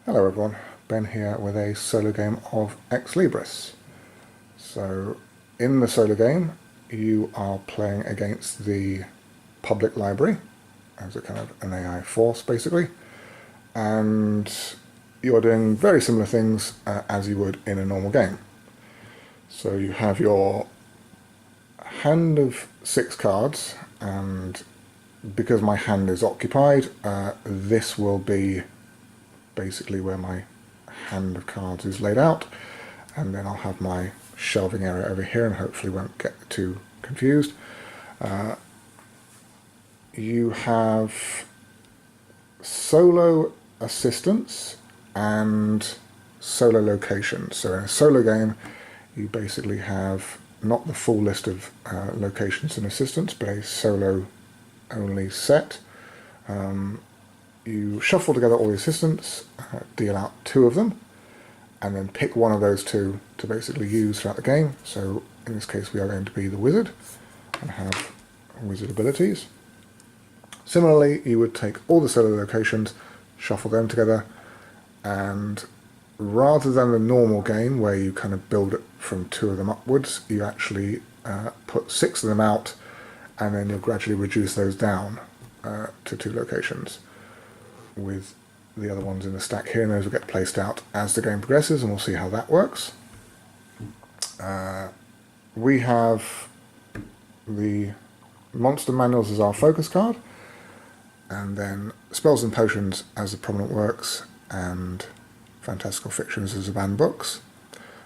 Hello everyone, Ben here with a solo game of Ex Libris. So in the solo game you are playing against the public library as a kind of an AI force basically, and you're doing very similar things as you would in a normal game. So you have your hand of 6 cards, and because my hand is occupied, this will be basically where my hand of cards is laid out, and then I'll have my shelving area over here and hopefully won't get too confused. You have solo assistance and solo locations. So in a solo game you basically have not the full list of locations and assistants, but a solo only set. You shuffle together all the assistants, deal out 2 of them, and then pick one of those 2 to basically use throughout the game. So in this case we are going to be the wizard and have wizard abilities. Similarly, you would take all the solo locations, shuffle them together, and rather than the normal game where you kind of build it from 2 of them upwards, you actually put 6 of them out, and then you'll gradually reduce those down to 2 locations, with the other ones in the stack here, and those will get placed out as the game progresses, and we'll see how that works. We have the monster manuals as our focus card, and then spells and potions as the prominent works, and fantastical fictions as the banned books.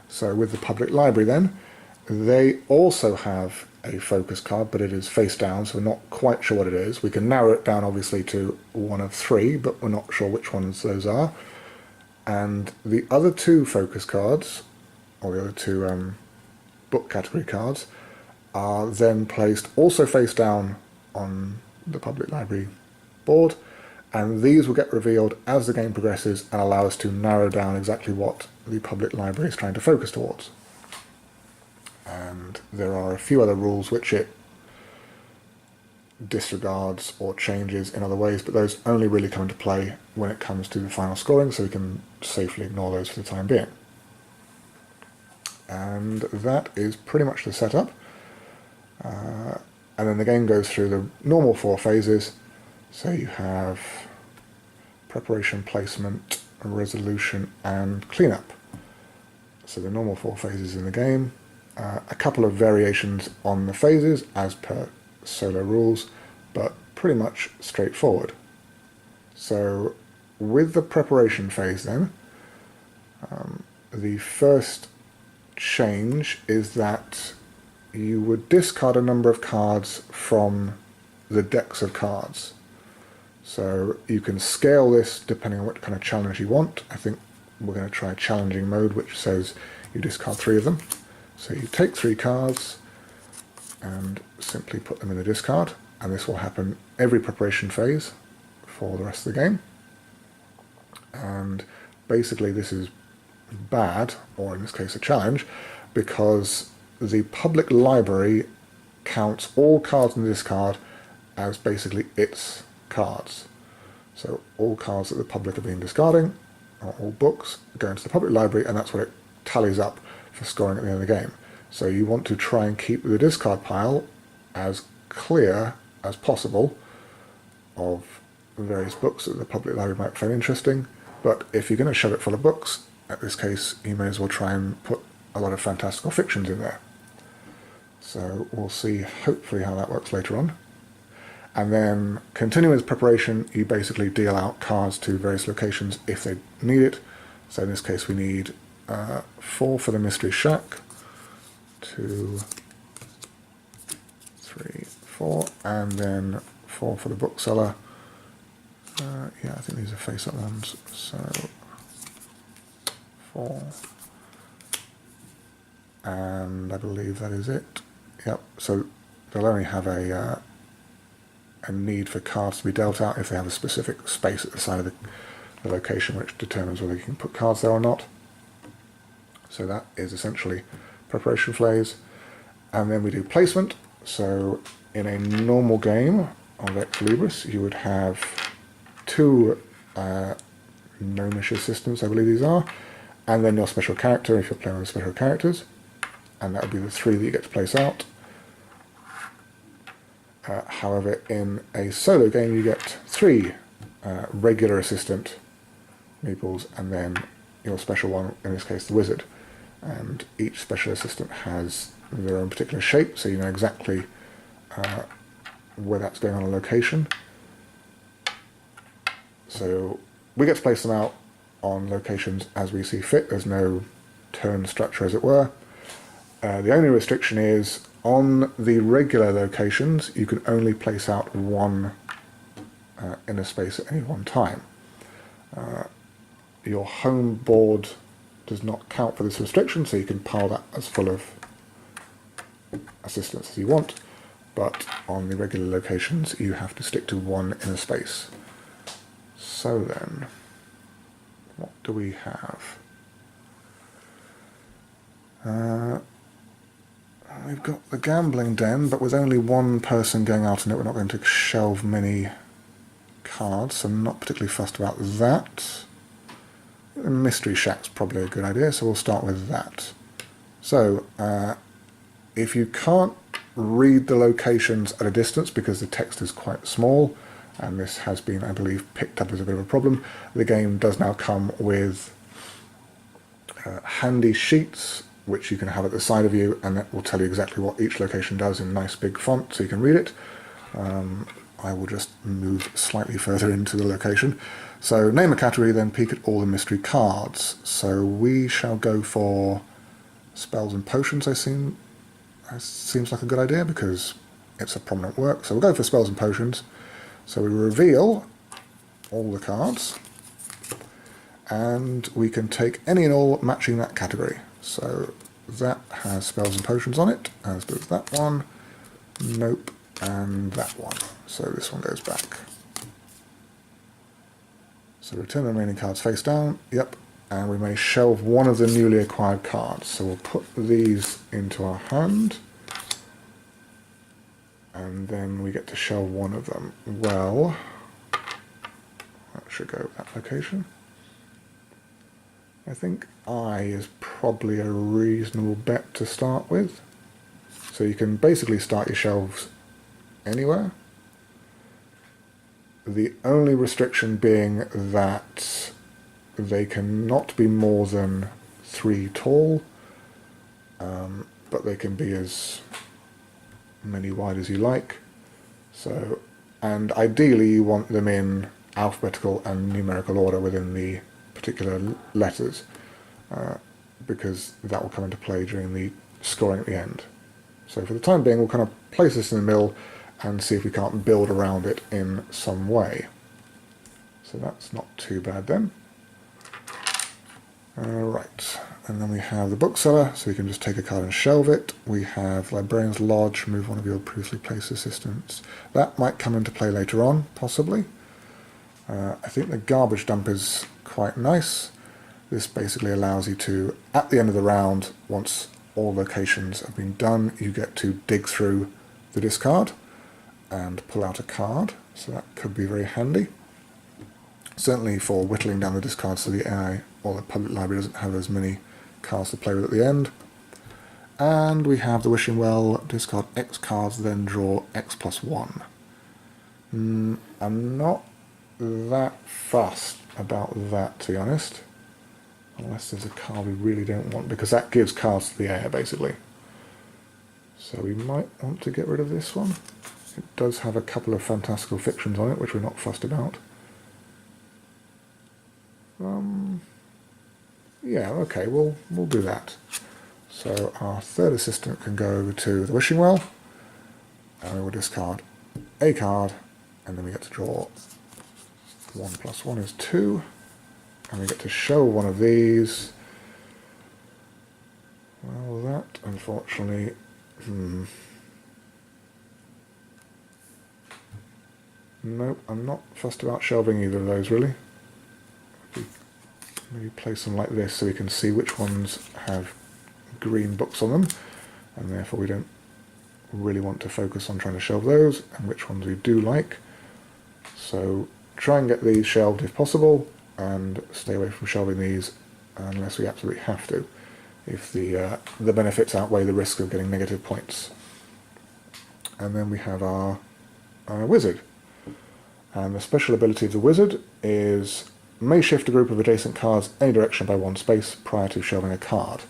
So with the public library then, they also have a focus card, but it is face down, so we're not quite sure what it is. We can narrow it down obviously to one of 3, but we're not sure which ones those are. And the other 2 focus cards, or the other 2 book category cards, are then placed also face down on the public library board, and these will get revealed as the game progresses and allow us to narrow down exactly what the public library is trying to focus towards. And there are a few other rules which it disregards or changes in other ways, but those only really come into play when it comes to the final scoring, so we can safely ignore those for the time being. And that is pretty much the setup. And then the game goes through the normal 4 phases. So you have preparation, placement, resolution, and cleanup. So the normal 4 phases in the game. A couple of variations on the phases as per solo rules, but pretty much straightforward. So with the preparation phase then, the first change is that you would discard a number of cards from the decks of cards. So you can scale this depending on what kind of challenge you want. I think we're going to try challenging mode, which says you discard 3 of them. So you take 3 cards and simply put them in the discard, and this will happen every preparation phase for the rest of the game. And basically this is bad, or in this case a challenge, because the public library counts all cards in the discard as basically its cards. So all cards that the public have been discarding, or all books, go into the public library, and that's what it tallies up for scoring at the end of the game. So you want to try and keep the discard pile as clear as possible of various books that the public library might find interesting, but if you're going to shove it full of books, at this case you may as well try and put a lot of fantastical fictions in there. So we'll see hopefully how that works later on. And then continuing with preparation, you basically deal out cards to various locations if they need it. So in this case we need 4 for the Mystery Shack, 2, 3, 4, and then 4 for the bookseller. Yeah, I think these are face-up ones. So 4, and I believe that is it. Yep. So they'll only have a need for cards to be dealt out if they have a specific space at the side of the location, which determines whether you can put cards there or not. So that is essentially preparation phase. And then we do placement. So in a normal game of Ex Libris, you would have 2 gnomish assistants, I believe these are, and then your special character if you're playing with special characters, and that would be the 3 that you get to place out. However, in a solo game you get 3 regular assistant meeples, and then your special one, in this case the wizard, and each special assistant has their own particular shape, so you know exactly where that's going on a location. So we get to place them out on locations as we see fit. There's no turn structure, as it were. The only restriction is on the regular locations you can only place out 1 inner space at any one time. Your home board does not count for this restriction, so you can pile that as full of assistants as you want, but on the regular locations you have to stick to 1 inner space. So then, what do we have? We've got the gambling den, but with only 1 person going out in it, we're not going to shelve many cards, so I'm not particularly fussed about that. The mystery shack's probably a good idea, so we'll start with that. So, if you can't read the locations at a distance because the text is quite small, and this has been, I believe, picked up as a bit of a problem, the game does now come with handy sheets which you can have at the side of you, and that will tell you exactly what each location does in nice big font so you can read it. I will just move slightly further into the location. So name a category, then peek at all the mystery cards. So we shall go for spells and potions. Seems like a good idea because it's a prominent work. So we'll go for spells and potions. So we reveal all the cards, and we can take any and all matching that category. So that has spells and potions on it, as does that one. Nope, and that one. So this one goes back. So return the remaining cards face down. Yep, and we may shelve one of the newly acquired cards. So we'll put these into our hand, and then we get to shelve one of them. Well, that should go at that location. I think I is probably a reasonable bet to start with. So you can basically start your shelves anywhere. The only restriction being that they cannot be more than 3 tall, but they can be as many wide as you like. So, and ideally you want them in alphabetical and numerical order within the particular letters, because that will come into play during the scoring at the end. So for the time being, we'll kind of place this in the middle and see if we can't build around it in some way. So that's not too bad then. Right, and then we have the bookseller, so we can just take a card and shelve it. We have Librarian's Lodge, remove one of your previously placed assistants. That might come into play later on, possibly. I think the garbage dump is quite nice. This basically allows you to, at the end of the round, once all locations have been done, you get to dig through the discard and pull out a card, so that could be very handy. Certainly for whittling down the discard so the AI or the public library doesn't have as many cards to play with at the end. And we have the Wishing Well, discard X cards, then draw X plus 1. I'm not that fussed about that, to be honest. Unless there's a card we really don't want, because that gives cards to the air, basically. So we might want to get rid of this one. It does have a couple of fantastical fictions on it, which we're not fussed about. Yeah, okay, we'll do that. So our third assistant can go over to the Wishing Well, and we will discard a card, and then we get to draw 1 plus 1 is 2, and we get to show one of these. Well, that, unfortunately, nope, I'm not fussed about shelving either of those, really. Maybe place them like this so we can see which ones have green books on them, and therefore we don't really want to focus on trying to shelve those, and which ones we do like. So try and get these shelved if possible, and stay away from shelving these unless we absolutely have to, if the benefits outweigh the risk of getting negative points. And then we have our wizard. And the special ability of the wizard is may shift a group of adjacent cards any direction by one space prior to shelving a card.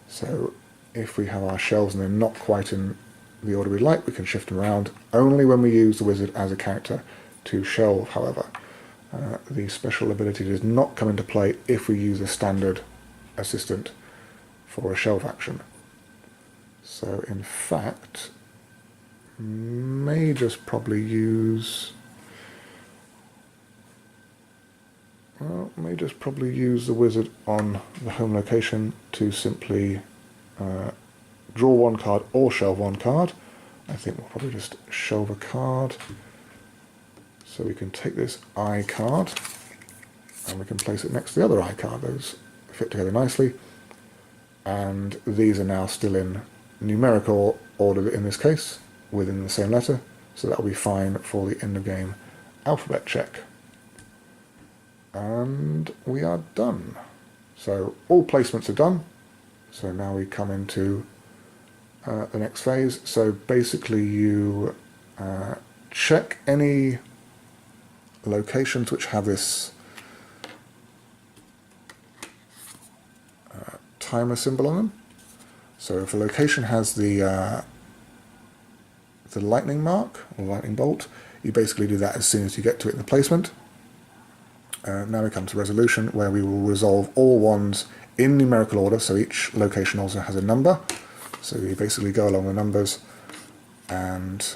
So if we have our shelves and they're not quite in the order we like, we can shift them around only when we use the wizard as a character to shelve, however. The special ability does not come into play if we use a standard assistant for a shelve action. So in fact, may just probably use the wizard on the home location to simply draw one card or shelve one card. I think we'll probably just shelve a card. So we can take this I card and we can place it next to the other I card. Those fit together nicely. And these are now still in numerical order in this case, within the same letter. So that will be fine for the end of game alphabet check. And we are done. So all placements are done. So now we come into the next phase. So basically you check any locations which have this timer symbol on them. So if a location has the lightning mark or lightning bolt, you basically do that as soon as you get to it in the placement. Now we come to resolution, where we will resolve all ones in numerical order, so each location also has a number. So you basically go along the numbers and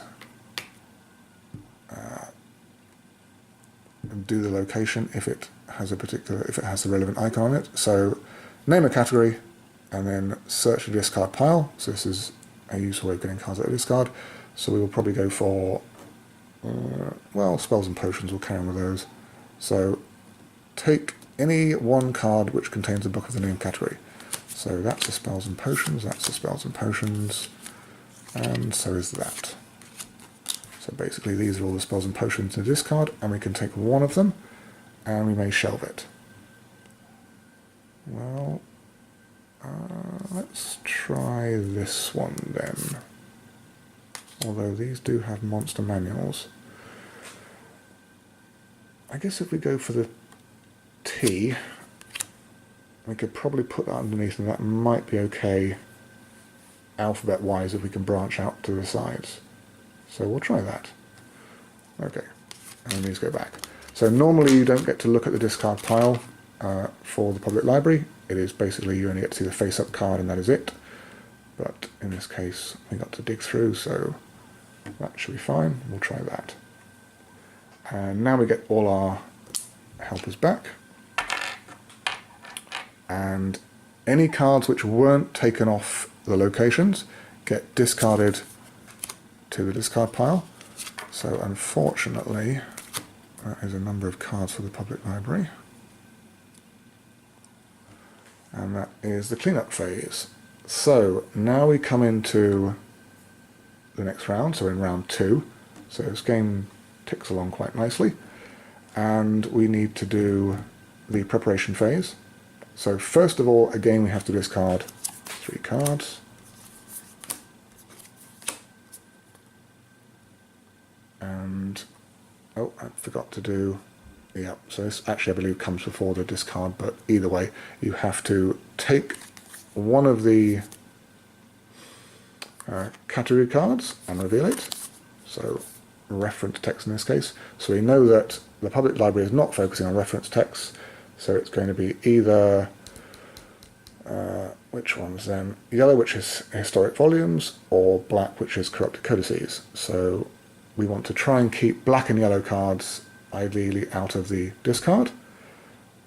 do the location if it has the relevant icon on it. So name a category and then search the discard pile. So this is a useful way of getting cards out of discard. So we will probably go for spells and potions. We'll carry on with those. So take any one card which contains the book of the name category. So that's the spells and potions, that's the spells and potions, and so is that. So basically these are all the spells and potions in the discard, and we can take one of them, and we may shelve it. Well, let's try this one then. Although these do have monster manuals. I guess if we go for the T, we could probably put that underneath, and that might be okay alphabet-wise if we can branch out to the sides. So we'll try that. Okay, and these go back. So normally you don't get to look at the discard pile for the public library. It is basically you only get to see the face-up card and that is it. But in this case we got to dig through, so that should be fine. We'll try that. And now we get all our helpers back. And any cards which weren't taken off the locations get discarded to the discard pile. So unfortunately, that is a number of cards for the public library. And that is the cleanup phase. So now we come into the next round, so in round 2. So this game ticks along quite nicely. And we need to do the preparation phase. So first of all, again, we have to discard 3 cards. And, oh, I forgot to do, yeah, so this actually I believe comes before the discard, but either way, you have to take one of the category cards and reveal it. So reference text in this case. So we know that the public library is not focusing on reference text, so it's going to be either, which ones then? Yellow, which is historic volumes, or black, which is corrupted codices. So we want to try and keep black and yellow cards ideally out of the discard.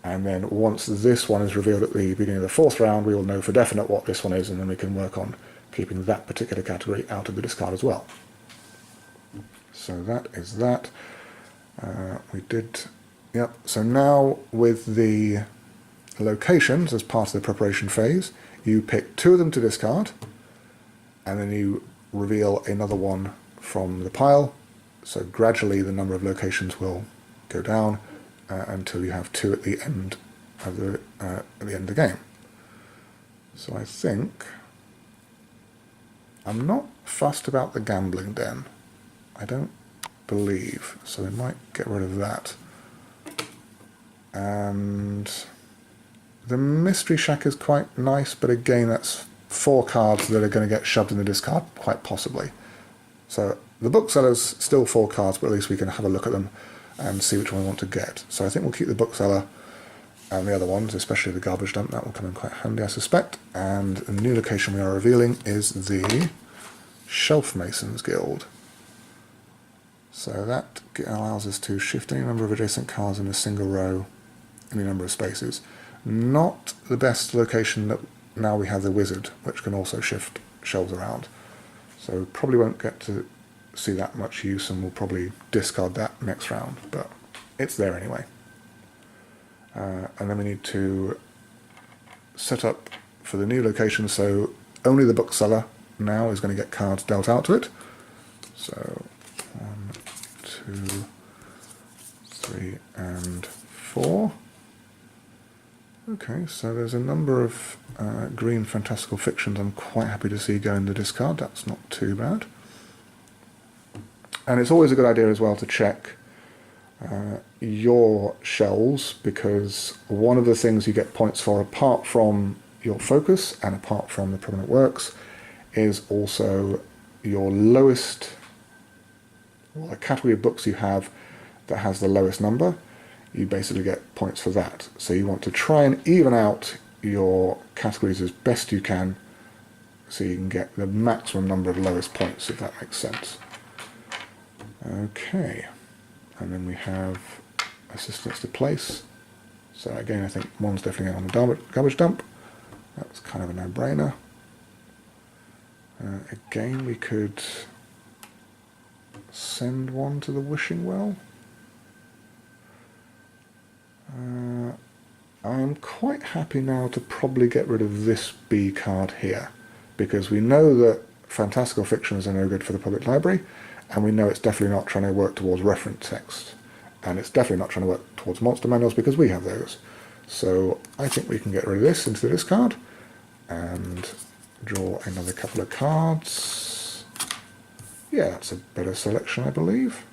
And then once this one is revealed at the beginning of the 4th round, we will know for definite what this one is, and then we can work on keeping that particular category out of the discard as well. So that is that. We did, yep. So now with the locations as part of the preparation phase, you pick 2 of them to discard, and then you reveal another one from the pile. So gradually the number of locations will go down until you have 2 at the end of the game. So I think I'm not fussed about the gambling den. I don't believe, so we might get rid of that. And the Mystery Shack is quite nice, but again, that's 4 cards that are going to get shoved in the discard, quite possibly. So the Bookseller's still 4 cards, but at least we can have a look at them and see which one we want to get. So I think we'll keep the Bookseller and the other ones, especially the Garbage Dump. That will come in quite handy, I suspect. And the new location we are revealing is the Shelf Masons Guild. So that allows us to shift any number of adjacent cards in a single row, any number of spaces. Not the best location that now we have the Wizard, which can also shift shelves around. So probably won't get to see that much use, and we'll probably discard that next round, but it's there anyway. And then we need to set up for the new location, so only the Bookseller now is going to get cards dealt out to it. So 1, 2, 3, and 4. Okay, so there's a number of green fantastical fictions I'm quite happy to see go in the discard. That's not too bad. And it's always a good idea as well to check your shells, because one of the things you get points for, apart from your focus and apart from the prominent works, is also your lowest, or the category of books you have that has the lowest number. You basically get points for that. So you want to try and even out your categories as best you can, so you can get the maximum number of lowest points, if that makes sense. Okay, and then we have assistance to place. So again, I think one's definitely on the garbage dump. That's kind of a no-brainer. Again, we could send one to the wishing well. I'm quite happy now to probably get rid of this B card here, because we know that fantastical fictions are no good for the public library, and we know it's definitely not trying to work towards reference text, and it's definitely not trying to work towards monster manuals because we have those. So I think we can get rid of this into the discard and draw another couple of cards. Yeah, that's a better selection, I believe.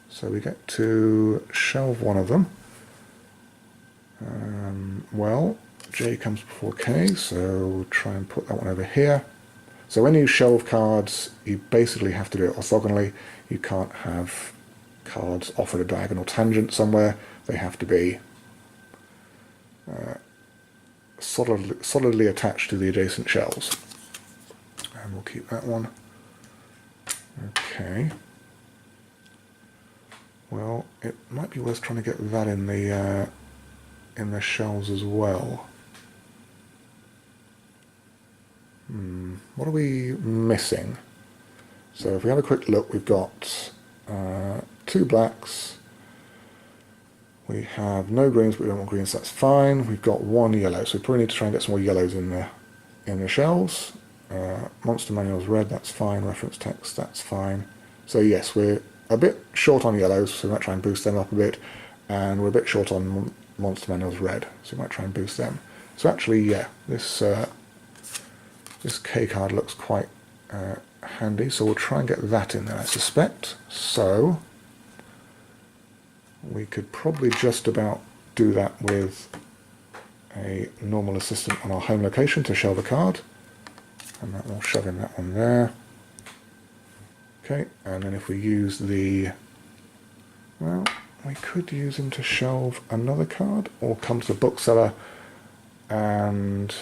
So we get to shelve one of them. Well, J comes before K, so we'll try and put that one over here. So when you shelve cards, you basically have to do it orthogonally. You can't have cards off at a diagonal tangent somewhere. They have to be solidly attached to the adjacent shelves. And we'll keep that one. Okay. Well, it might be worth trying to get that in the shelves as well. What are we missing? So if we have a quick look, we've got 2 blacks. We have no greens, but we don't want greens, so that's fine. We've got 1 yellow, so we probably need to try and get some more yellows in the shelves. Monster manuals red, that's fine. Reference text, that's fine. So yes, we're a bit short on yellows, so we might try and boost them up a bit. And we're a bit short on monster manuals red, so we might try and boost them. So actually, yeah, this K card looks quite handy, so we'll try and get that in there, I suspect. So we could probably just about do that with a normal assistant on our home location to shelve a card, and that will shove in that one there. Okay, and then if we use the, well, we could use him to shelve another card, or come to the bookseller, and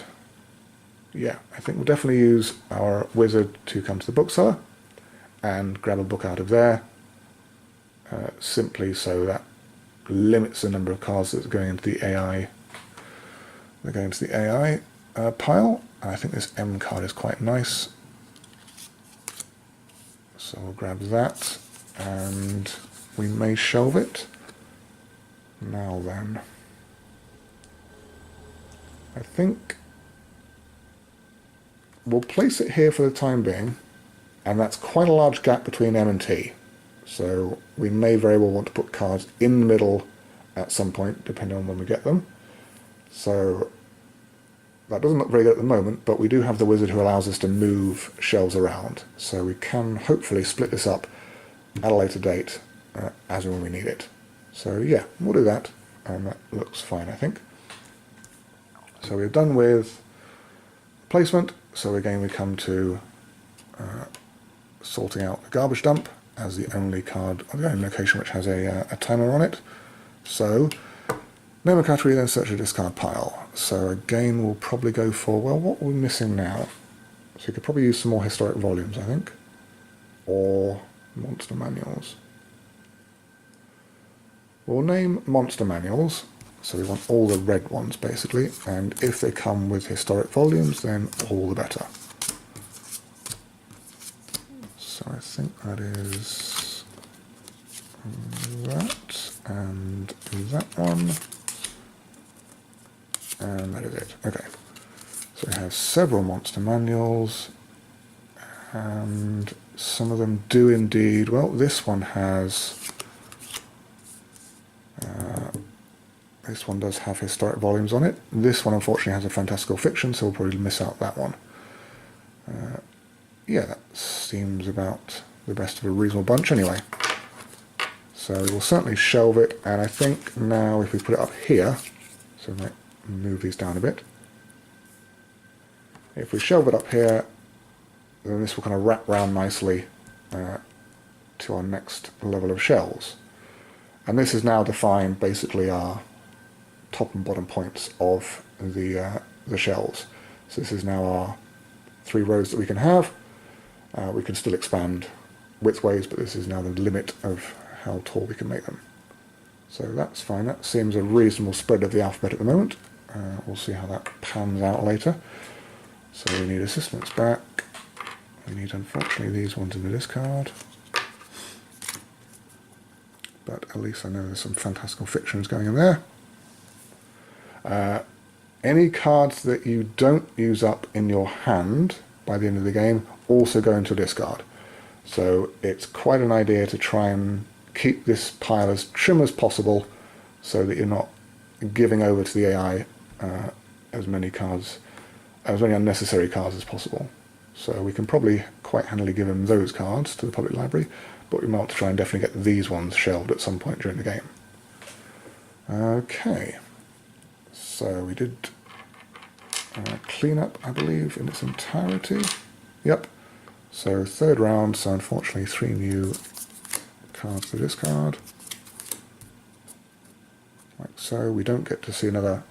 yeah, I think we'll definitely use our wizard to come to the bookseller and grab a book out of there, simply so that limits the number of cards that's going into the AI. They're going to the AI pile, and I think this M card is quite nice. So we'll grab that, and we may shelve it. Now then, I think we'll place it here for the time being, and that's quite a large gap between M and T. So we may very well want to put cards in the middle at some point, depending on when we get them. So that doesn't look very good at the moment, but we do have the wizard who allows us to move shelves around. So we can hopefully split this up at a later date as and when we need it. So yeah, we'll do that, and that looks fine, I think. So we're done with placement. So again, we come to sorting out the garbage dump as the only card, or the only location which has a timer on it. So name a category, then search a discard pile. So again, we'll probably go for, well, what are we missing now? So we could probably use some more historic volumes, I think, or monster manuals. We'll name monster manuals, so we want all the red ones basically, and if they come with historic volumes, then all the better. So I think that is that, and that one, and that is it. Okay, so we have several monster manuals, and some of them do indeed, well, this one has, this one does have historic volumes on it. This one unfortunately has a fantastical fiction, so we'll probably miss out that one. Yeah, that seems about the best of a reasonable bunch anyway. So we'll certainly shelve it, and I think now if we put it up here, so we might move these down a bit. If we shelve it up here, then this will kind of wrap round nicely to our next level of shelves. And this is now defined basically our top and bottom points of the shelves. So this is now our 3 rows that we can have. We can still expand widthways, but this is now the limit of how tall we can make them. So that's fine. That seems a reasonable spread of the alphabet at the moment. We'll see how that pans out later. So we need assistants back. We need, unfortunately, these ones in the discard. But at least I know there's some fantastical fictions going in there. Any cards that you don't use up in your hand by the end of the game also go into a discard. So it's quite an idea to try and keep this pile as trim as possible so that you're not giving over to the AI as many unnecessary cards as possible. So we can probably quite handily give them those cards to the public library, but we might want to try and definitely get these ones shelved at some point during the game. Okay, so we did clean up, I believe, in its entirety. Yep. So 3rd round, so unfortunately 3 new cards to discard. Like so. We don't get to see another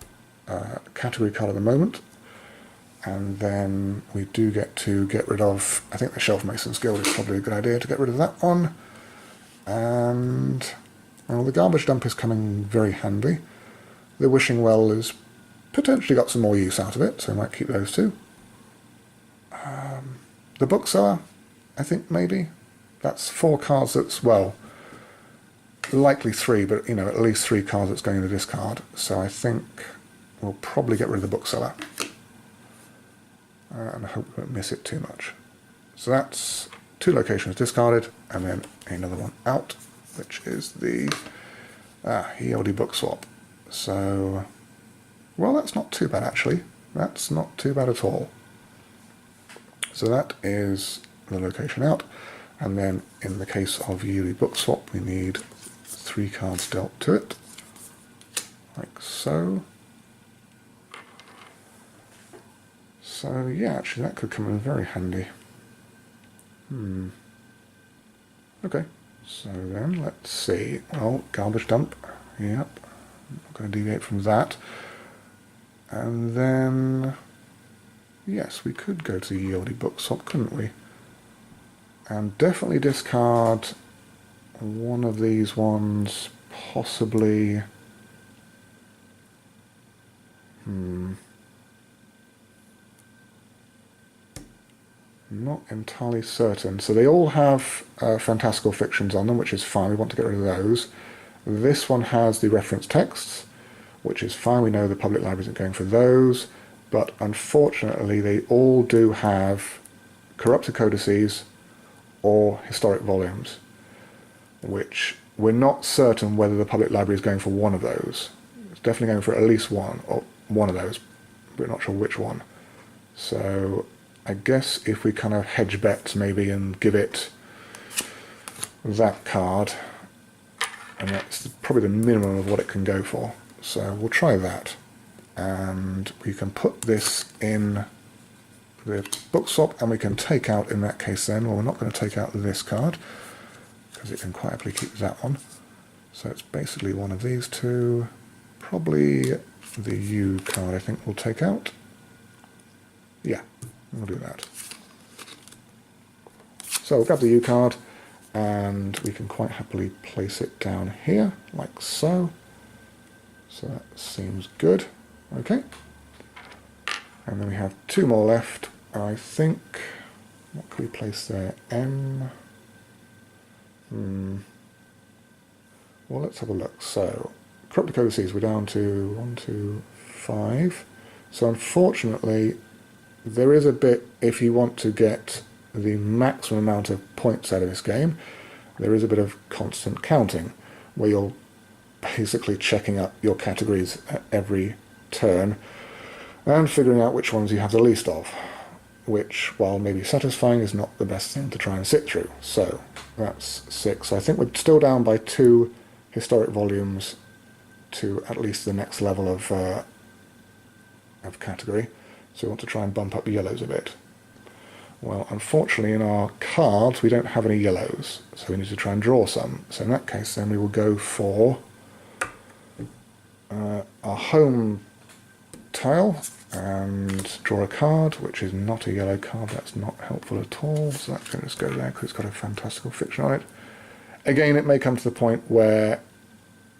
category card at the moment. And then we do get to get rid of, I think the Shelf Masons Guild is probably a good idea to get rid of that one. And well, the garbage dump is coming very handy. The Wishing Well has potentially got some more use out of it, so we might keep those 2. The Bookseller, I think maybe. That's 4 cards that's, well, likely 3, but you know, at least 3 cards that's going to discard. So I think we'll probably get rid of the Bookseller. And I hope we won't miss it too much. So that's 2 locations discarded, and then another one out, which is the ELD book swap. So, well, that's not too bad actually. That's not too bad at all. So that is the location out, and then in the case of yearly book swap, we need 3 cards dealt to it, like so. So yeah, actually that could come in very handy. Okay, so then let's see. Well, garbage dump. Yep, I'm not going to deviate from that. And then, yes, we could go to the Yieldy book swap, couldn't we? And definitely discard one of these ones, possibly. Not entirely certain. So they all have fantastical fictions on them, which is fine. We want to get rid of those. This one has the reference texts, which is fine. We know the public library isn't going for those, but unfortunately they all do have corrupted codices or historic volumes, which we're not certain whether the public library is going for one of those. It's definitely going for at least one, or one of those. We're not sure which one. So I guess if we kind of hedge bets maybe and give it that card, and that's probably the minimum of what it can go for. So we'll try that. And we can put this in the book swap, and we can take out, in that case then, well, we're not going to take out this card, because it can quite happily keep that one. So it's basically one of these two. Probably the U card I think we'll take out. Yeah, we'll do that. So we'll grab the U card, and we can quite happily place it down here, like so. So that seems good. Okay. And then we have two more left. I think, what can we place there? M. Well, let's have a look. So, corrupted codices, we're down to 1, 2, 5. So unfortunately, there is a bit, if you want to get the maximum amount of points out of this game, there is a bit of constant counting, where you're basically checking up your categories at every turn and figuring out which ones you have the least of, which, while maybe satisfying, is not the best thing to try and sit through. So that's 6. So I think we're still down by 2 historic volumes to at least the next level of category. So we want to try and bump up yellows a bit. Well, unfortunately in our cards we don't have any yellows, so we need to try and draw some. So in that case then we will go for our home tile and draw a card, which is not a yellow card. That's not helpful at all, so that's going to just go there because it's got a fantastical fiction on it. Again, it may come to the point where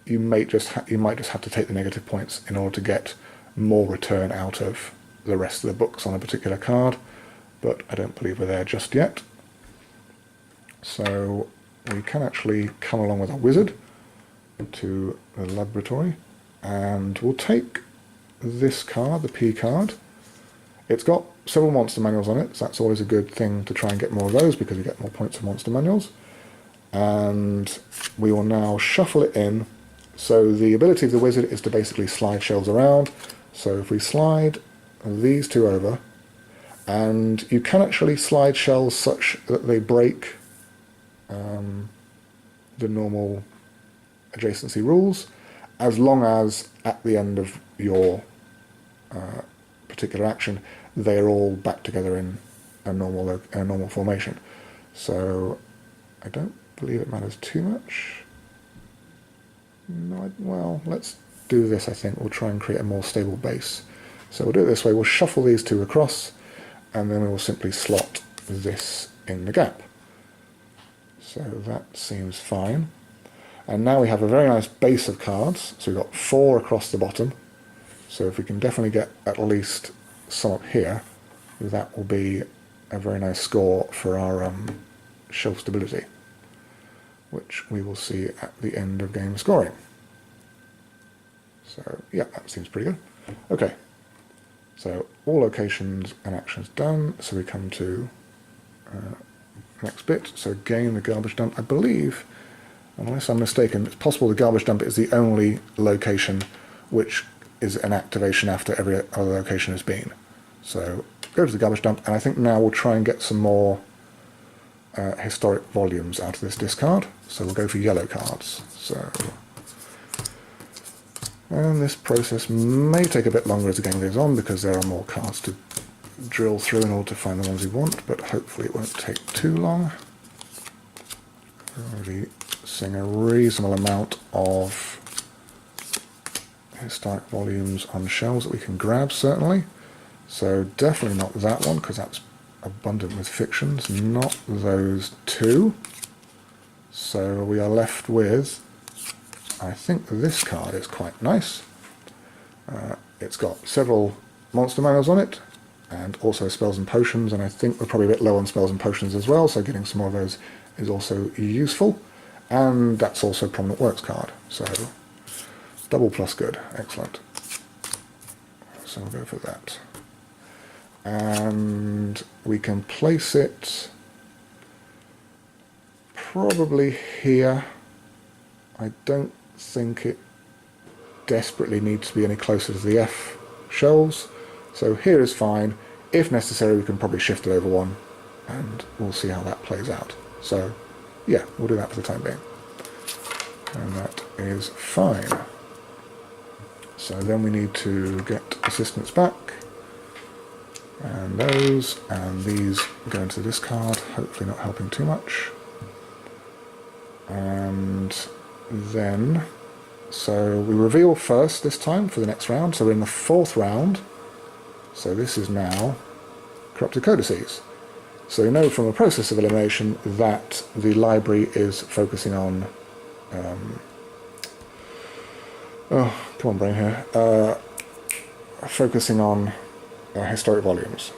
you might just have to take the negative points in order to get more return out of the rest of the books on a particular card, but I don't believe we're there just yet. So we can actually come along with our wizard to the laboratory, and we'll take this card, the P card. It's got several monster manuals on it, so that's always a good thing to try and get more of those, because you get more points for monster manuals. And we will now shuffle it in. So the ability of the wizard is to basically slide shelves around. So if we slide these two over, and you can actually slide shelves such that they break the normal adjacency rules, as long as at the end of your particular action they're all back together in a normal formation. So I don't believe it matters too much. No, well, let's do this. I think we'll try and create a more stable base. So we'll do it this way. We'll shuffle these two across, and then we will simply slot this in the gap. So that seems fine. And now we have a very nice base of cards. So we've got 4 across the bottom. So if we can definitely get at least some up here, that will be a very nice score for our shelf stability, which we will see at the end of game scoring. So yeah, that seems pretty good. Okay, so all locations and actions done. So we come to next bit. So again, the garbage dump. I believe, unless I'm mistaken, it's possible the garbage dump is the only location which is an activation after every other location has been. So go to the garbage dump, and I think now we'll try and get some more historic volumes out of this discard. So we'll go for yellow cards. So, and this process may take a bit longer as the game goes on, because there are more cards to drill through in order to find the ones we want, but hopefully it won't take too long. We're already seeing a reasonable amount of historic volumes on shelves that we can grab, certainly. So definitely not that one, because that's abundant with fictions, not those two. So we are left with, I think this card is quite nice. It's got several monster manuals on it, and also spells and potions, and I think we're probably a bit low on spells and potions as well, so getting some more of those is also useful. And that's also a prominent works card, so double plus good, excellent. So we'll go for that. And we can place it probably here, I don't think it desperately needs to be any closer to the F shelves. So here is fine. If necessary, we can probably shift it over one, and we'll see how that plays out. So yeah, we'll do that for the time being. And that is fine. So then we need to get assistants back. And those, and these go into the discard, hopefully not helping too much. And then, so we reveal first this time for the next round, so we're in the 4th round. So this is now corrupted codices. So we know from a process of elimination that the library is focusing on, oh, come on brain here, focusing on historic volumes.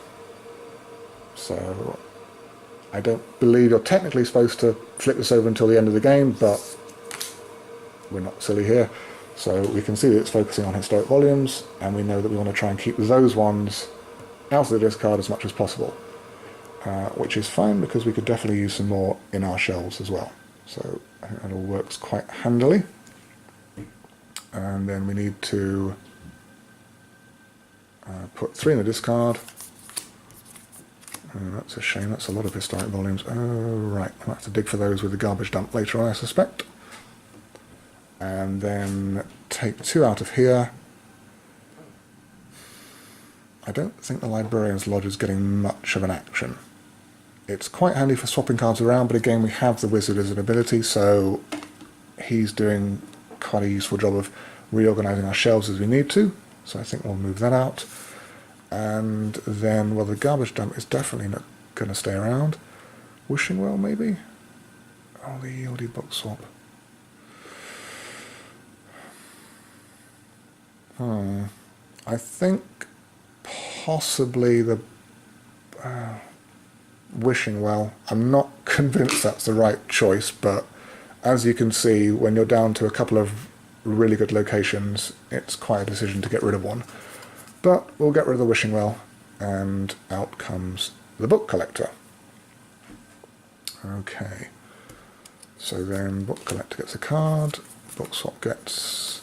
So I don't believe you're technically supposed to flip this over until the end of the game, but we're not silly here. So we can see that it's focusing on historic volumes, and we know that we want to try and keep those ones out of the discard as much as possible, which is fine because we could definitely use some more in our shelves as well. So I think that all works quite handily. And then we need to put 3 in the discard. Oh, that's a shame, that's a lot of historic volumes. Oh, right, I'll have to dig for those with the garbage dump later on, I suspect. And then take 2 out of here. I don't think the Librarian's Lodge is getting much of an action. It's quite handy for swapping cards around, but again we have the Wizard as an ability, so he's doing quite a useful job of reorganising our shelves as we need to. So I think we'll move that out. And then, well, the garbage dump is definitely not going to stay around. Wishing Well, maybe? Oh, the Yieldy book swap. I think possibly the Wishing Well. I'm not convinced that's the right choice, but as you can see, when you're down to a couple of really good locations, it's quite a decision to get rid of one. But we'll get rid of the Wishing Well, and out comes the Book Collector. Okay, so then Book Collector gets a card, Book Swap gets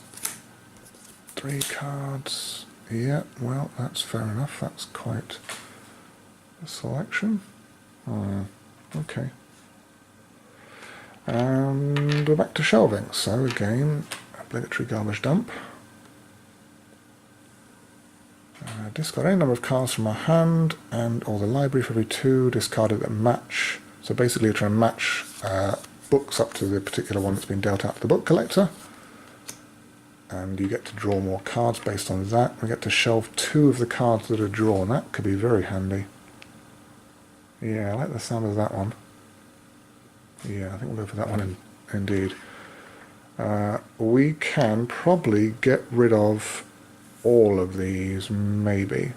3 cards. Yeah, well, that's fair enough, that's quite a selection. Okay. And we're back to shelving, so again, obligatory garbage dump. Discard any number of cards from our hand and or the library for every 2 discarded that match. So basically you're trying to match books up to the particular one that's been dealt out to the Book Collector. And you get to draw more cards based on that. We get to shelve 2 of the cards that are drawn. That could be very handy. Yeah, I like the sound of that one. Yeah, I think we'll go for that one indeed. We can probably get rid of all of these, maybe.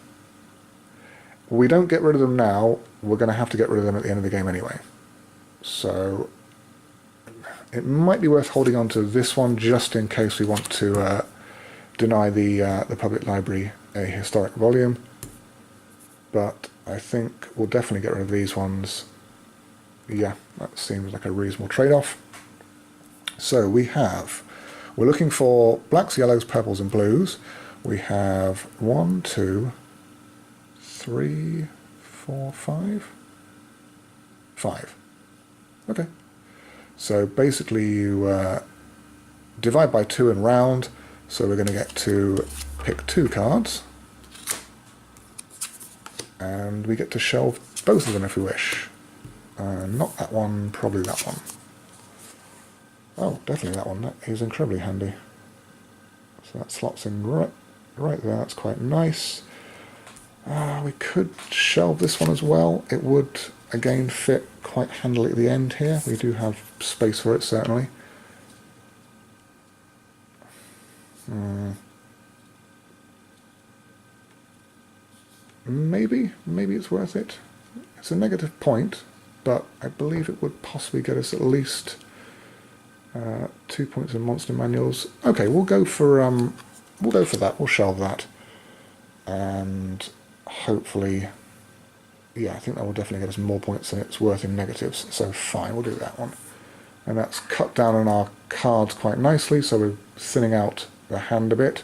We don't get rid of them now, we're going to have to get rid of them at the end of the game anyway. So it might be worth holding on to this one just in case we want to deny the public library a historic volume. But I think we'll definitely get rid of these ones. Yeah, that seems like a reasonable trade-off. So we're looking for blacks, yellows, purples and blues. We have 1, 2, 3, 4, 5. 5. Okay. So basically you divide by 2 and round, so we're going to get to pick 2 cards. And we get to shelve both of them if we wish. Not that one, probably that one. Oh, definitely that one. That is incredibly handy. So that slots in right there. That's quite nice. We could shelve this one as well. It would, again, fit quite handily at the end here. We do have space for it, certainly. Maybe it's worth it. It's a negative point, but I believe it would possibly get us at least 2 points in monster manuals. Okay, we'll go for that. We'll shelve that, and hopefully, yeah, I think that will definitely get us more points than it's worth in negatives. So fine, we'll do that one. and that's cut down on our cards quite nicely, so we're thinning out the hand a bit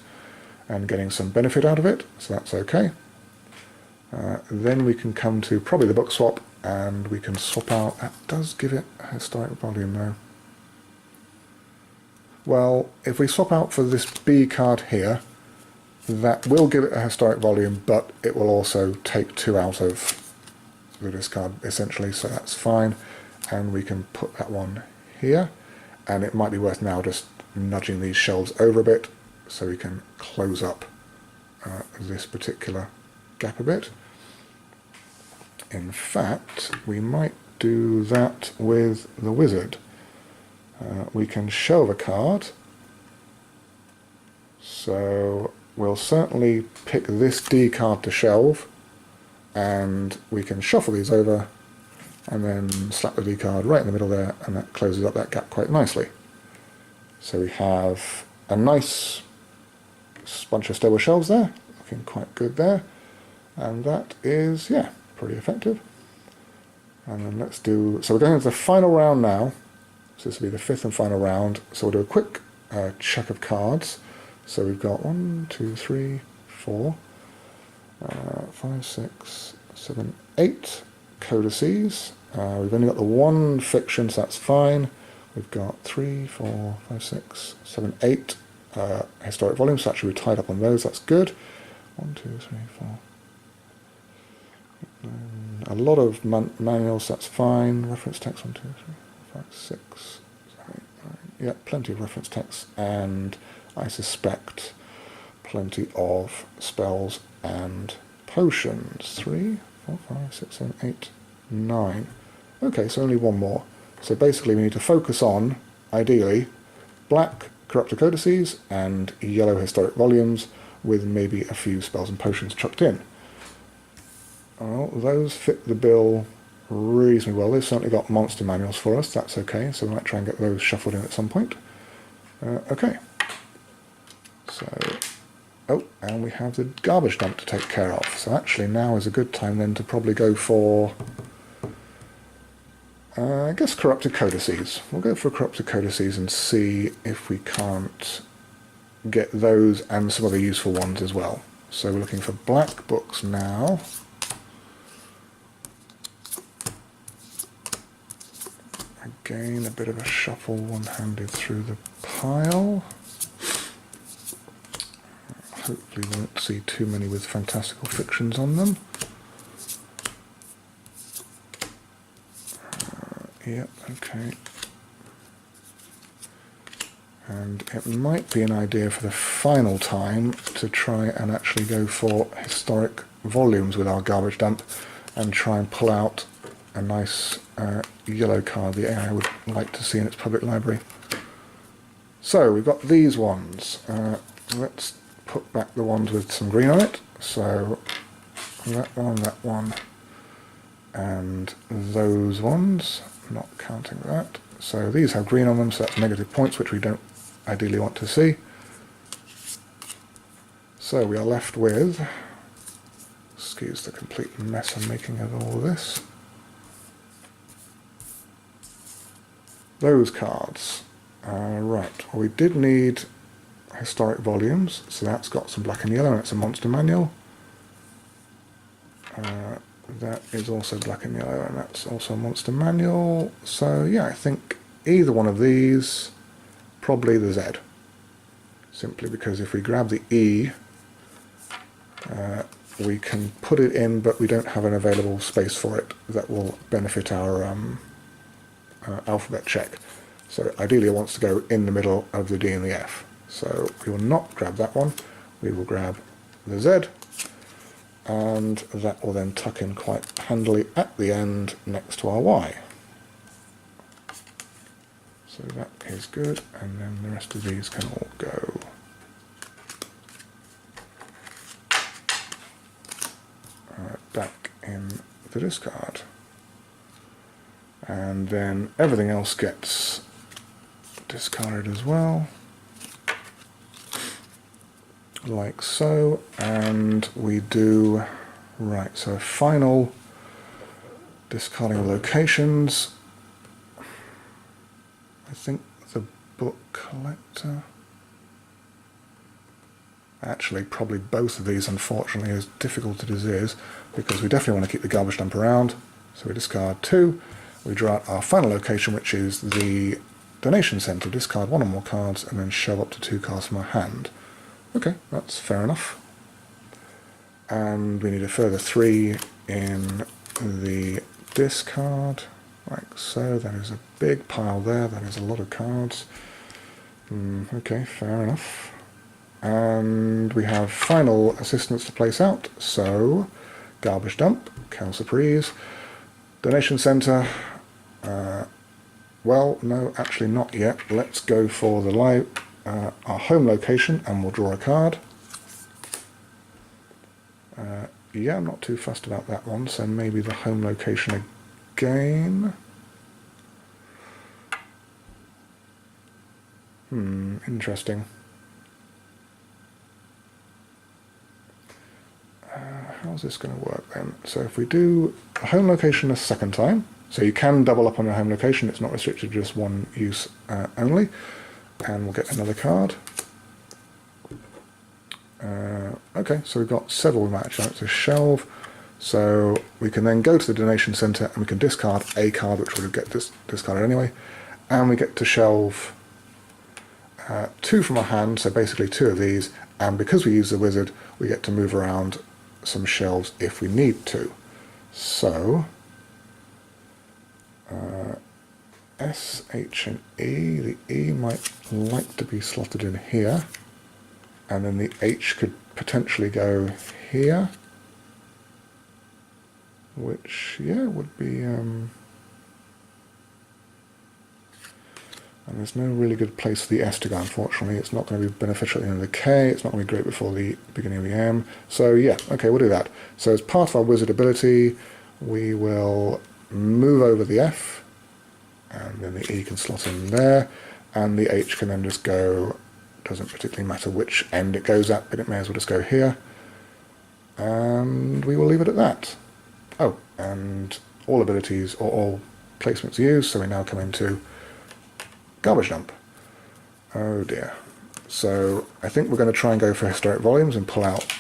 and getting some benefit out of it, so that's okay. Then we can come to probably the book swap, and we can swap out. That does give it a historic volume though. Well, if we swap out for this B card here, that will give it a historic volume, but it will also take 2 out of the discard essentially, so that's fine. And we can put that one here, and it might be worth now just nudging these shelves over a bit so we can close up this particular gap a bit. In fact, we might do that with the wizard. We can shelve a card, so we'll certainly pick this D card to shelve, and we can shuffle these over and then slap the D card right in the middle there, and that closes up that gap quite nicely. So we have a nice bunch of stable shelves there, looking quite good there, and that is, yeah, pretty effective. And then let's do, so we're going into the final round now, so this will be the 5th and final round, so we'll do a quick check of cards. So we've got 1, 2, 3, 4, 5, 6, 7, 8 codices. We've only got the 1 fiction, so that's fine. We've got 3, 4, 5, 6, 7, 8 historic volumes, so actually we're tied up on those, that's good. 1, 2, 3, 4. A lot of manuals, that's fine. Reference text 1, 2, 3, 4, 5, 6, 7, 8, 9. Yeah, plenty of reference text, and I suspect plenty of spells and potions. 3, 4, 5, 6, 7, 8, 9. Okay, so only one more. So basically we need to focus on, ideally, black corrupted codices and yellow historic volumes with maybe a few spells and potions chucked in. Well, those fit the bill reasonably well. They've certainly got monster manuals for us, that's okay, so we might try and get those shuffled in at some point. Okay. So, oh, and we have the garbage dump to take care of. So actually now is a good time then to probably go for, I guess, corrupted codices. We'll go for corrupted codices and see if we can't get those and some other useful ones as well. So we're looking for black books now. Again, a bit of a shuffle one-handed through the pile. Hopefully we won't see too many with fantastical fictions on them. Yep, okay. And it might be an idea for the final time to try and actually go for historic volumes with our garbage dump and try and pull out a nice yellow card the AI would like to see in its public library. So we've got these ones. Let's put back the ones with some green on it. So that one, and those ones, not counting that. So these have green on them, so that's negative points, which we don't ideally want to see. So we are left with, excuse the complete mess I'm making of all of this, those cards. Right, well, we did need historic volumes, so that's got some black and yellow, and it's a monster manual. That is also black and yellow, and that's also a monster manual. So yeah, I think either one of these, probably the Z. Simply because if we grab the E, we can put it in, but we don't have an available space for it that will benefit our alphabet check. So ideally it wants to go in the middle of the D and the F. So we will not grab that one, we will grab the Z, and that will then tuck in quite handily at the end next to our Y. So that is good, and then the rest of these can all go. Back in the discard. And then everything else gets discarded as well, like so, and we do, right, so final discarding of locations. I think the book collector... Actually, probably both of these, unfortunately, as difficult as it is, because we definitely want to keep the garbage dump around. So we discard 2. We draw out our final location, which is the donation centre. Discard 1 or more cards, and then shove up to 2 cards from our hand. Okay, that's fair enough. And we need a further 3 in the discard, like so. That is a big pile there. That is a lot of cards. Okay, fair enough. And we have final assistance to place out, so garbage dump, Cal Surprise, donation centre, well, no, actually not yet. Let's go for the our home location, and we'll draw a card. Yeah, I'm not too fussed about that one, so maybe the home location again. Interesting. How's this going to work then? So if we do a home location a second time, so you can double up on your home location, it's not restricted to just one use only, and we'll get another card. Okay, so we've got several we might actually like to shelve, so we can then go to the donation centre and we can discard a card, which would get discarded anyway, and we get to shelve 2 from our hand, so basically 2 of these, and because we use the wizard, we get to move around some shelves if we need to. So S, H and E, the E might like to be slotted in here, and then the H could potentially go here, which, yeah, would be and there's no really good place for the S to go, unfortunately. It's not going to be beneficial at the end of the K, it's not going to be great before the beginning of the M. So yeah, okay, we'll do that. So as part of our wizard ability, we will move over the F, and then the E can slot in there, and the H can then just go, doesn't particularly matter which end it goes at, but it may as well just go here. And we will leave it at that. Oh, and all abilities, or all placements used, so we now come into garbage dump. Oh dear. So I think we're going to try and go for historic volumes and pull out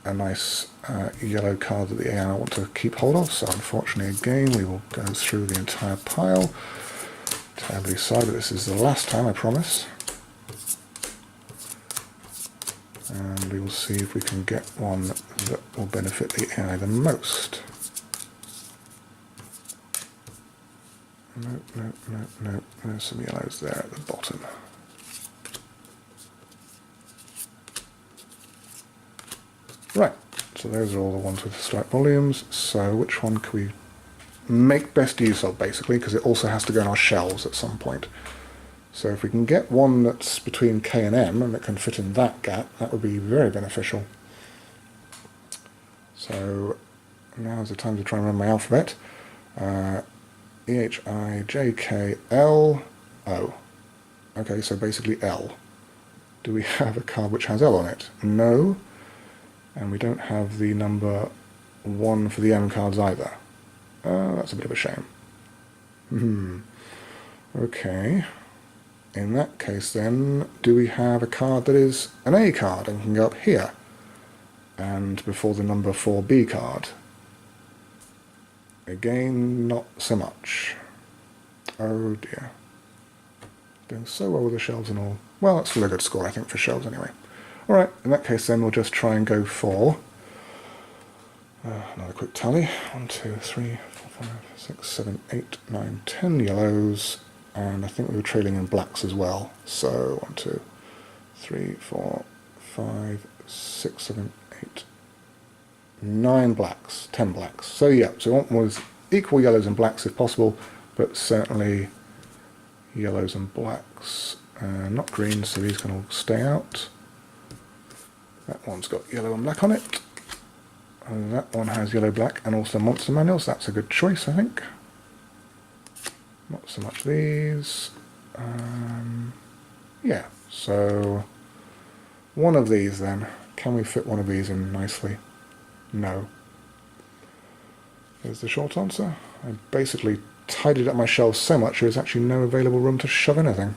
a nice yellow card that the AI want to keep hold of. So unfortunately again we will go through the entire pile. Terribly sorry, but this is the last time, I promise. And we will see if we can get one that will benefit the AI the most. Nope. There's some yellows there at the bottom. Right, so those are all the ones with strike volumes. So which one can we make best use of, basically, because it also has to go in our shelves at some point. So if we can get one that's between K and M and that can fit in that gap, that would be very beneficial. So now's the time to try and run my alphabet. E, H, I, J, K, L, O. Okay, so basically L. Do we have a card which has L on it? No. And we don't have the number 1 for the M cards either. That's a bit of a shame. Okay. In that case then, do we have a card that is an A card and can go up here? And before the number 4B card? Again, not so much. Oh dear. Doing so well with the shelves and all. Well, that's still a good score, I think, for shelves anyway. Alright, in that case then we'll just try and go for another quick tally. 1, 2, 3, 4, 5, 6, 7, 8, 9, 10 yellows, and I think we were trailing in blacks as well. So 1, 2, 3, 4, 5, 6, 7, 8, 9 blacks, 10 blacks. So yeah, so we want was equal yellows and blacks if possible, but certainly yellows and blacks. Not green, so these can all stay out. That one's got yellow and black on it. And that one has yellow, black, and also monster manuals. That's a good choice, I think. Not so much these. Yeah, so one of these then. Can we fit one of these in nicely? No. Is the short answer. I basically tidied up my shelves so much there is actually no available room to shove anything.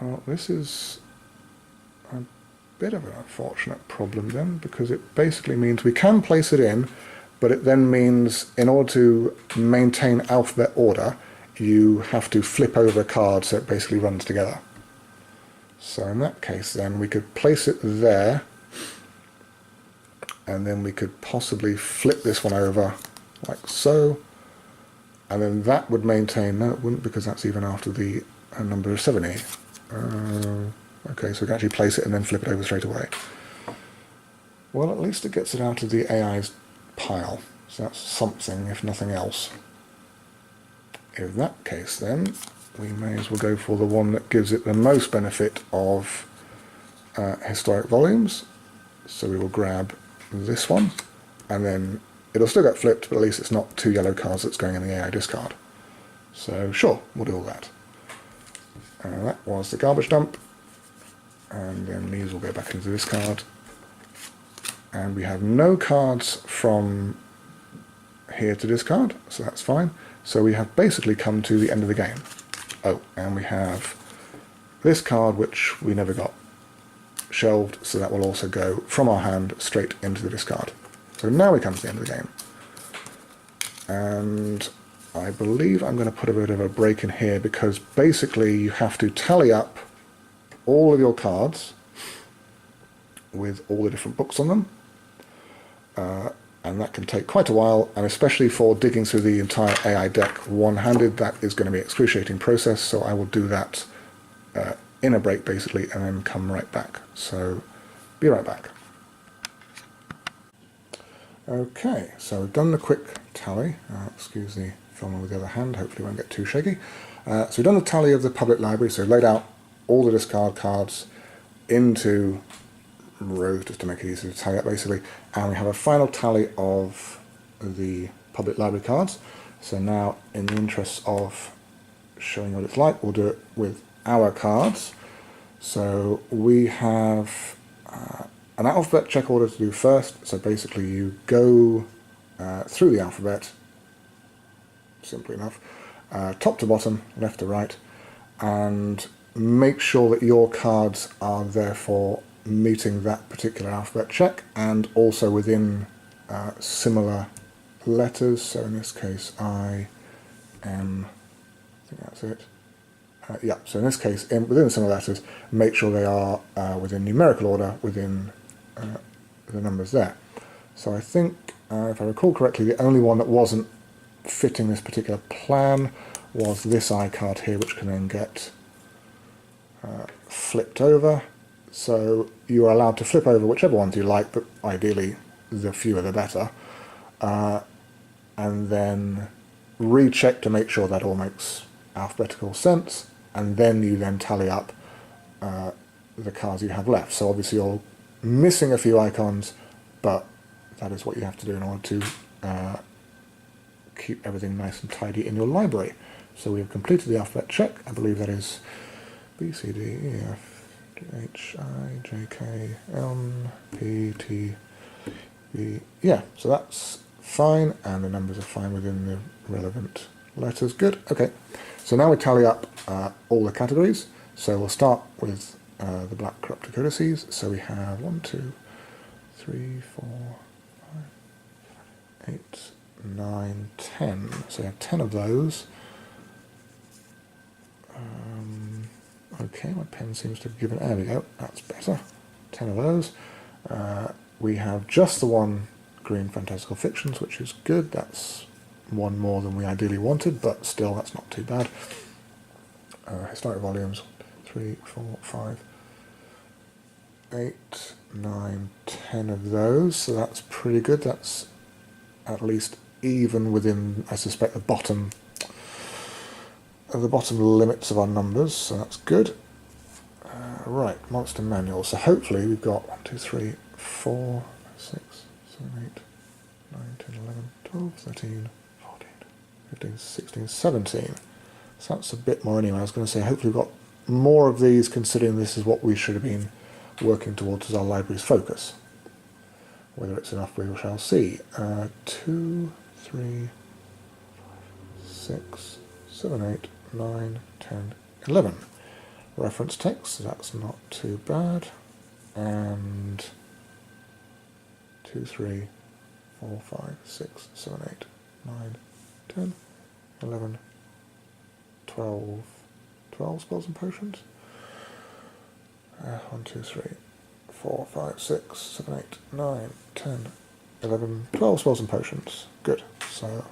Well, this is a bit of an unfortunate problem then, because it basically means we can place it in, but it then means in order to maintain alphabet order, you have to flip over a card so it basically runs together. So in that case then we could place it there, and then we could possibly flip this one over like so, and then that would maintain, no it wouldn't because that's even after the number of 70. Okay, so we can actually place it and then flip it over straight away. Well, at least it gets it out of the AI's pile, so that's something if nothing else. In that case then, we may as well go for the one that gives it the most benefit of historic volumes. So we will grab this one, and then it'll still get flipped, but at least it's not 2 yellow cards that's going in the AI discard. So sure, we'll do all that. That was the garbage dump, and then these will go back into this card. And we have no cards from here to discard, so that's fine. So we have basically come to the end of the game. Oh, and we have this card which we never got shelved, so that will also go from our hand straight into the discard. So now we come to the end of the game. And I believe I'm going to put a bit of a break in here, because basically you have to tally up all of your cards with all the different books on them. And that can take quite a while, and especially for digging through the entire AI deck one-handed, that is going to be an excruciating process, so I will do that in a break basically, and then come right back. So, be right back. Okay, so we've done the quick tally. Excuse the filming with the other hand, hopefully it won't get too shaky. So we've done the tally of the public library, so laid out all the discard cards into rows just to make it easier to tally up basically, and we have a final tally of the public library cards. So now, in the interest of showing what it's like, we'll do it with our cards. So we have an alphabet check order to do first. So basically you go through the alphabet, simply enough, top to bottom, left to right, and make sure that your cards are therefore meeting that particular alphabet check, and also within similar letters. So in this case I think that's it. Yeah, so in this case, within similar letters, make sure they are within numerical order within the numbers there. So I think, if I recall correctly, the only one that wasn't fitting this particular plan was this I card here, which can then get flipped over. So you are allowed to flip over whichever ones you like, but ideally the fewer the better. And then recheck to make sure that all makes alphabetical sense, and then you then tally up the cards you have left. So obviously you're missing a few icons, but that is what you have to do in order to keep everything nice and tidy in your library. So we have completed the alphabet check. I believe that is B, C, D, E, F, H, I, J, K, L, P, T, V. Yeah, so that's fine, and the numbers are fine within the relevant letters. Good, okay. So now we tally up all the categories. So we'll start with the Black Corrupted Codices. So we have 1, 2, 3, 4, 5, 8, 9, 10. So we have 10 of those. Okay, my pen seems to have given, there we go, that's better. 10 of those. We have just the one Green Fantastical Fictions, which is good. That's one more than we ideally wanted, but still that's not too bad. Historic volumes, 3, 4, 5, 8, 9, 10 of those, so that's pretty good. That's at least even within, I suspect, the bottom limits of our numbers, so that's good. Right, Monster Manual. So hopefully we've got 1, 2, 3, 4, 6, 7, 8, 9, 10, 11, 12, 13, 14, 15, 16, 17. So that's a bit more anyway. I was going to say hopefully we've got more of these, considering this is what we should have been working towards as our library's focus. Whether it's enough we shall see. 2, 3, 6, 7, 8, 9, 10, 11. Reference text, so that's not too bad. And 2, 3, 4, 5, 6, 7, 8, 9, 10, 11, 12, 12 spells and potions. 1, 2, 3, 4, 5, 6, 7, 8, 9, 10, 11, 12 spells and potions. Good. So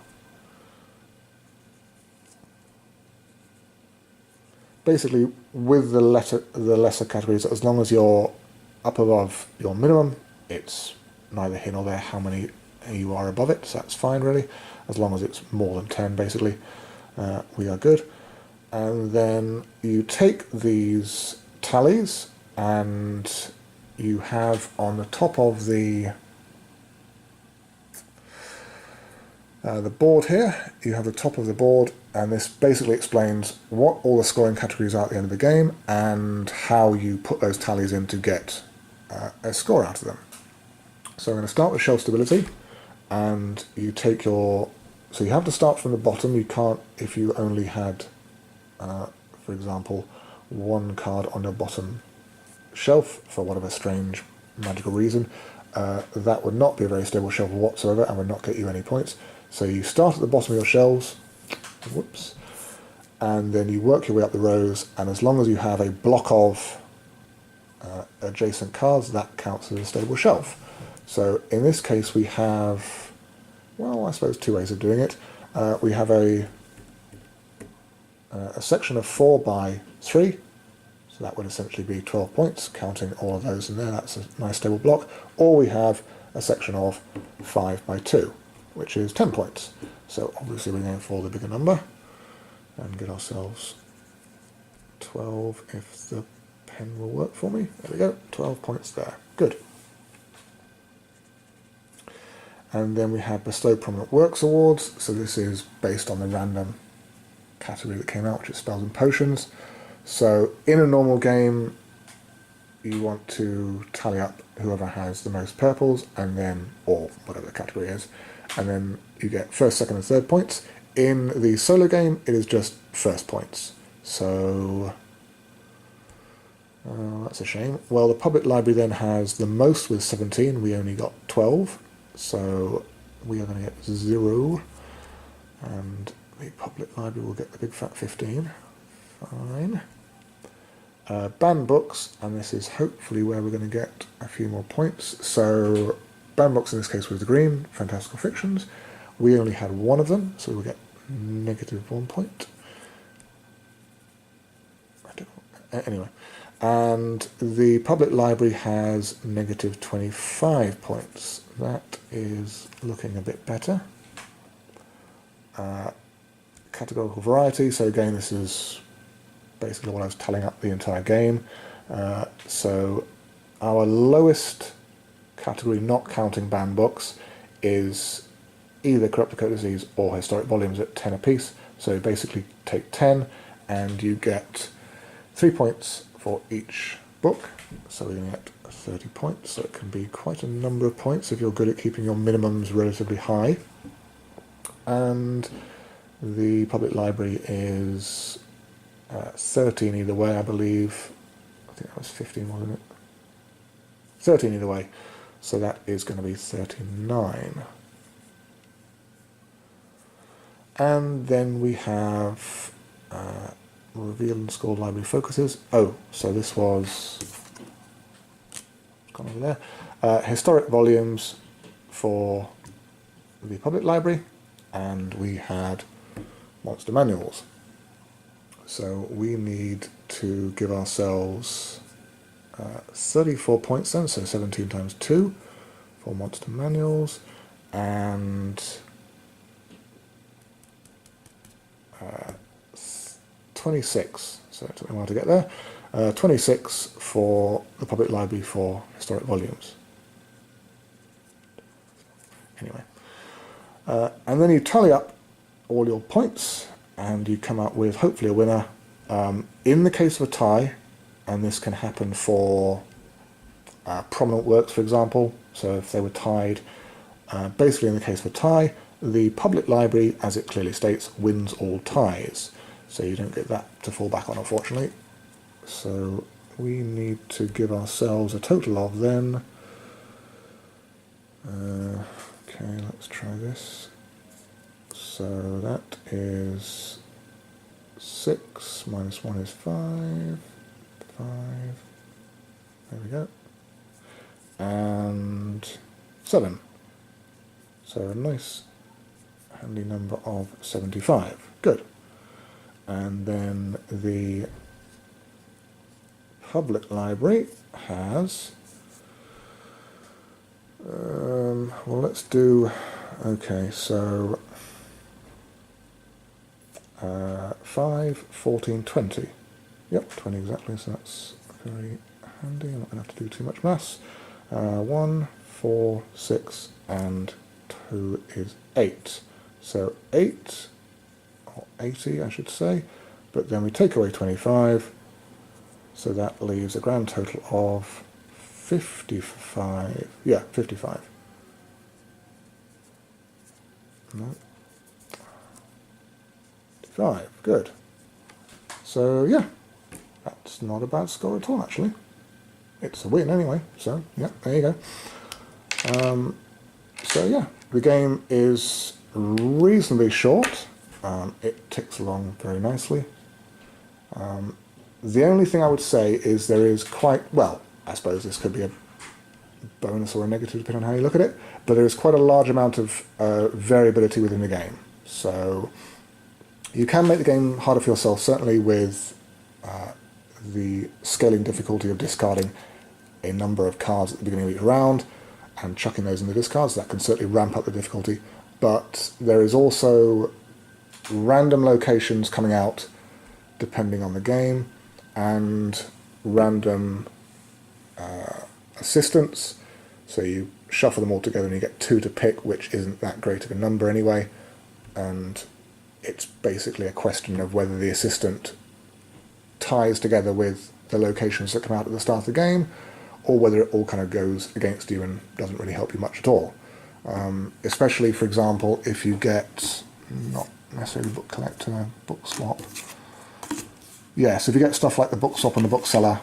basically, with the lesser categories, as long as you're up above your minimum, it's neither here nor there how many you are above it, so that's fine really. As long as it's more than 10, basically, we are good. And then you take these tallies, and you have on the top of the board here, you have the top of the board, and this basically explains what all the scoring categories are at the end of the game and how you put those tallies in to get a score out of them. So I'm going to start with shelf stability, and you take your... So you have to start from the bottom. You can't, if you only had, for example, one card on your bottom shelf for whatever strange magical reason, that would not be a very stable shelf whatsoever and would not get you any points. So you start at the bottom of your shelves, whoops, and then you work your way up the rows, and as long as you have a block of adjacent cards, that counts as a stable shelf. So in this case we have, well, I suppose two ways of doing it. We have a section of 4 by 3, so that would essentially be 12 points, counting all of those in there. That's a nice stable block. Or we have a section of 5 by 2, which is 10 points. So obviously we're going for the bigger number and get ourselves 12 if the pen will work for me. There we go, 12 points there. Good. And then we have Bestow Prominent Works Awards. So this is based on the random category that came out, which is spells and potions. So in a normal game, you want to tally up whoever has the most purples, and then, or whatever the category is, and then you get first, second and third points. In the solo game, it is just first points. So that's a shame. Well, the public library then has the most with 17. We only got 12. So we are going to get 0. And the public library will get the big fat 15. Fine. Banned books, and this is hopefully where we're going to get a few more points. So banned books in this case was the green, fantastical fictions. We only had one of them, so we'll get -1 point. I don't know. Anyway, and the public library has -25 points. That is looking a bit better. Categorical variety, so again this is basically what I was tallying up the entire game. So our lowest category, not counting banned books, is either Corrupted Codices or Historic Volumes at 10 apiece. So basically take 10 and you get 3 points for each book. So we're going to get 30 points, so it can be quite a number of points if you're good at keeping your minimums relatively high. And the public library is 13 either way, I believe. I think that was 15, wasn't it? 13 either way. So that is going to be 39. And then we have reveal and score library focuses. Oh, so this was gone over there. Historic volumes for the public library, and we had monster manuals. So we need to give ourselves 34 points then, so 17 times 2 for monster manuals, and 26, so it took me a while to get there, 26 for the public library for historic volumes. Anyway, and then you tally up all your points and you come out with hopefully a winner. In the case of a tie, and this can happen for prominent works, for example. So if they were tied, basically in the case of a tie, the public library, as it clearly states, wins all ties. So you don't get that to fall back on, unfortunately. So we need to give ourselves a total of then... okay, let's try this. So that is 6 minus 1 is 5. 5. There we go. And 7. So a nice handy number of 75. Good. And then the public library has... well, let's do... okay, so 5, 14, 20. Yep, 20 exactly, so that's very handy. I'm not going to have to do too much maths. 1, 4, 6, and 2 is 8. So 8, or 80 I should say, but then we take away 25, so that leaves a grand total of 55. Yeah, 55. No. 55, good. So yeah, that's not a bad score at all actually. It's a win anyway, so yeah, there you go. So yeah, the game is reasonably short. It ticks along very nicely. The only thing I would say is there is quite, well, I suppose this could be a bonus or a negative depending on how you look at it, but there is quite a large amount of variability within the game. So you can make the game harder for yourself, certainly with the scaling difficulty of discarding a number of cards at the beginning of each round and chucking those in the discards. That can certainly ramp up the difficulty, but there is also random locations coming out depending on the game, and random assistants. So you shuffle them all together and you get 2 to pick, which isn't that great of a number anyway, and it's basically a question of whether the assistant ties together with the locations that come out at the start of the game, or whether it all kind of goes against you and doesn't really help you much at all. Especially, for example, if you get, not necessarily book collector, book swap. Yes, if you get stuff like the book swap and the bookseller,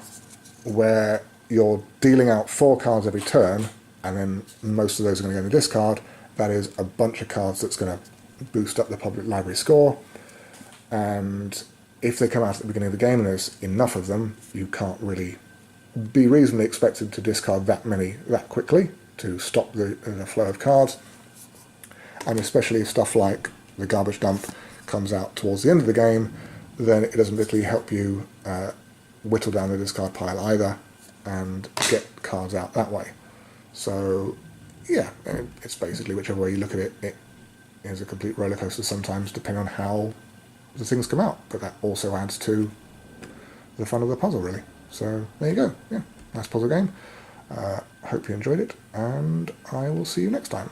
where you're dealing out 4 cards every turn, and then most of those are going to go in the discard, that is a bunch of cards that's going to boost up the public library score. And if they come out at the beginning of the game and there's enough of them, you can't really be reasonably expected to discard that many that quickly to stop the flow of cards. And especially if stuff like the garbage dump comes out towards the end of the game, then it doesn't particularly help you whittle down the discard pile either and get cards out that way. So yeah, it's basically whichever way you look at it, it is a complete roller coaster sometimes depending on how the things come out, but that also adds to the fun of the puzzle really. So there you go, yeah, nice puzzle game. Hope you enjoyed it, and I will see you next time.